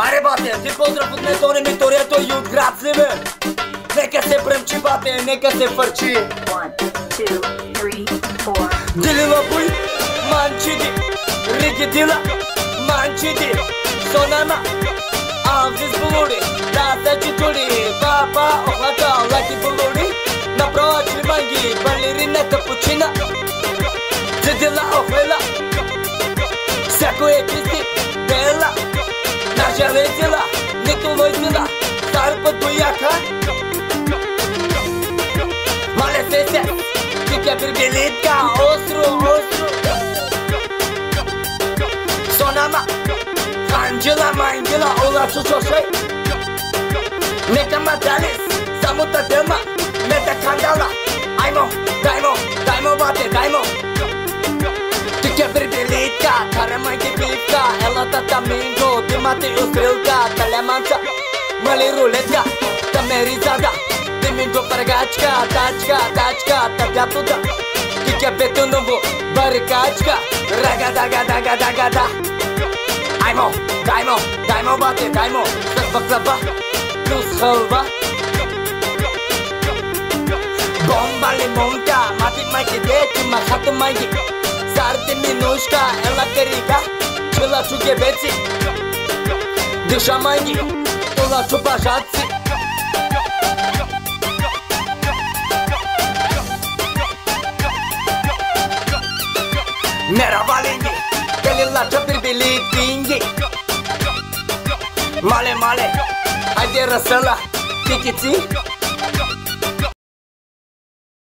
Аре бате, ти поздрав от мен, то не ми торето и от град Сливен. Нека се бръмчи бате, нека се фърчи. 1, 2, 3, 4. Дилила буй, манчиди, ригидила, манчиди, сонама, анвиз булури, да се читури, папа охлата, лаки булури, направо чиманги, балерина капучина, дидила охвела, всяко е чисти, бела, наша весела, нито войсила, стар път бояка, мале се, Тикя бирбилитка, остро, Сонама, Анджела, Мангела, Ола Чушошей. Нека Маталис, Самута Дема, Мета Кандала. Аймо, даймо бате, даймо. Тикя бирбилитка, Карамайки пивка, Елата таминго, Димати устрелка, Каляманца, Мали рулетка, Тамеризада. Diminggo pargachka, tachka, tadatuda. Kikya betunuvu, barikachka. Raga. Daimo bate, daimo. Baklava, plus halva. Bomba limonka, mati maiki deti, mahatu maiki. Sarti minushka, ela keriga. Chila chuke betsi. Disha maiki, tola chupa shatsi. मेरा वालेंगे कलिला चपीर बिली पींगे माले आइए रसला टिकिची